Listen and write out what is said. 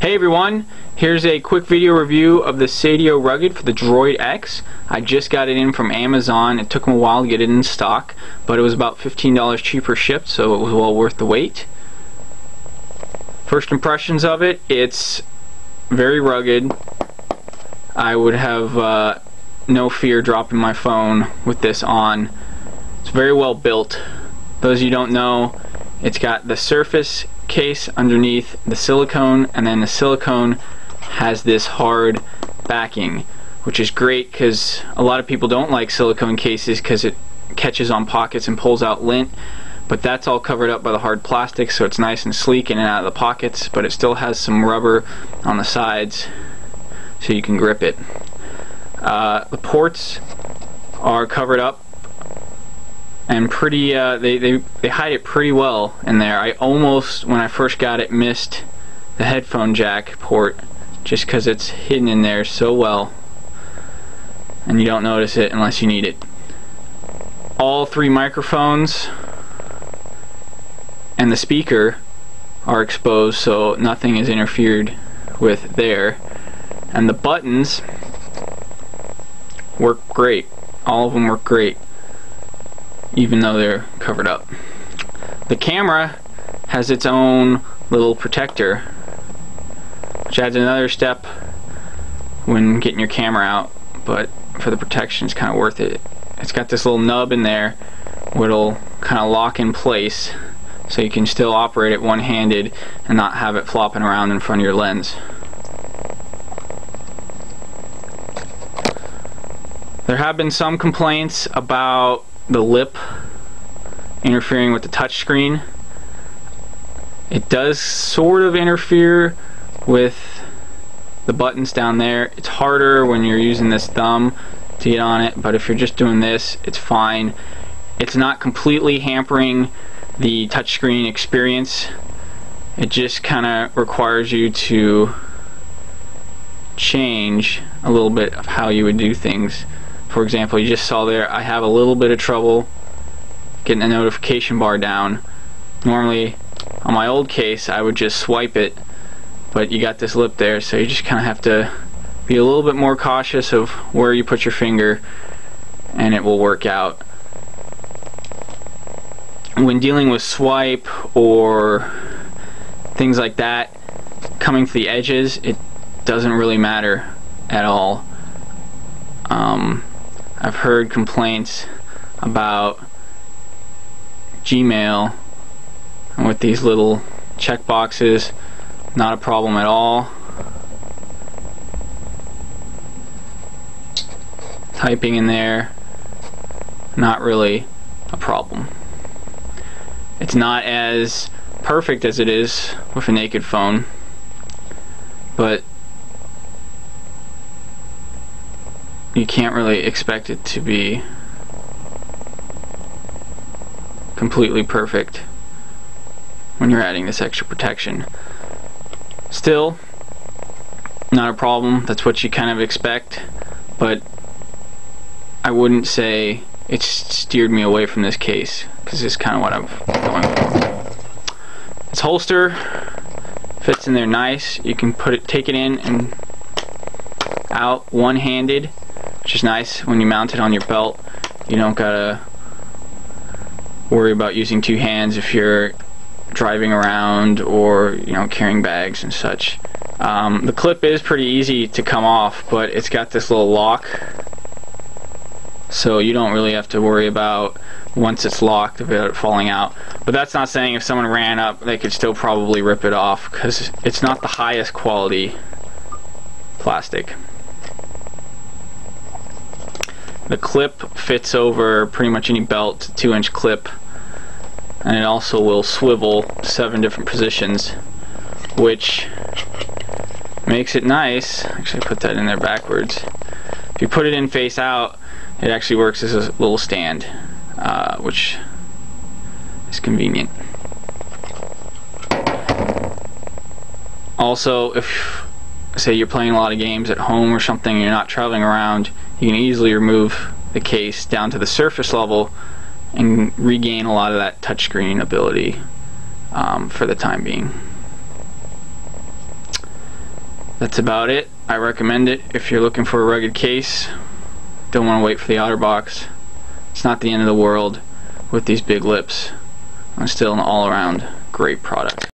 Hey everyone, here's a quick video review of the Seidio Rugged for the Droid X. I just got it in from Amazon. It took them a while to get it in stock, but it was about $15 cheaper shipped, so it was well worth the wait. First impressions of it, it's very rugged. I would have no fear dropping my phone with this on. It's very well built. Those of you who don't know, it's got the surface case underneath the silicone, and then the silicone has this hard backing, which is great because a lot of people don't like silicone cases because it catches on pockets and pulls out lint, but that's all covered up by the hard plastic, so it's nice and sleek in and out of the pockets, but it still has some rubber on the sides so you can grip it. The ports are covered up and pretty they hide it pretty well in there. I almost, when I first got it, missed the headphone jack port just because it's hidden in there so well and you don't notice it unless you need it. All three microphones and the speaker are exposed, so nothing is interfered with there, and the buttons work great. All of them work great, even though they're covered up. The camera has its own little protector, which adds another step when getting your camera out, but for the protection it's kind of worth it. It's got this little nub in there where it'll kind of lock in place so you can still operate it one-handed and not have it flopping around in front of your lens. There have been some complaints about the lip interfering with the touch screen. It does sort of interfere with the buttons down there. It's harder when you're using this thumb to get on it, but if you're just doing this, it's fine. It's not completely hampering the touchscreen experience. It just kind of requires you to change a little bit of how you would do things. For example, you just saw there, I have a little bit of trouble getting the notification bar down. Normally, on my old case, I would just swipe it, but you got this lip there, so you just kind of have to be a little bit more cautious of where you put your finger, and it will work out. When dealing with swipe or things like that, coming to the edges, it doesn't really matter at all. I've heard complaints about Gmail and with these little check boxes, not a problem at all. Typing in there, not really a problem. It's not as perfect as it is with a naked phone, but you can't really expect it to be completely perfect when you're adding this extra protection. Still, not a problem. That's what you kind of expect, but I wouldn't say it's steered me away from this case, because it's kind of what I'm going for. This holster fits in there nice. You can take it in and out one-handed, which is nice. When you mount it on your belt, you don't gotta worry about using two hands if you're driving around or carrying bags and such. The clip is pretty easy to come off, but it's got this little lock, so you don't really have to worry about, once it's locked, about it falling out. But that's not saying if someone ran up they could still probably rip it off, because it's not the highest quality plastic. The clip fits over pretty much any belt, 2-inch clip, and it also will swivel 7 different positions, which makes it nice. Actually, put that in there backwards. If you put it in face out, it actually works as a little stand, which is convenient. Also, if say you're playing a lot of games at home or something, you're not traveling around, you can easily remove the case down to the surface level and regain a lot of that touchscreen ability for the time being. That's about it. I recommend it if you're looking for a rugged case. Don't want to wait for the OtterBox. It's not the end of the world with these big lips. It's still an all-around great product.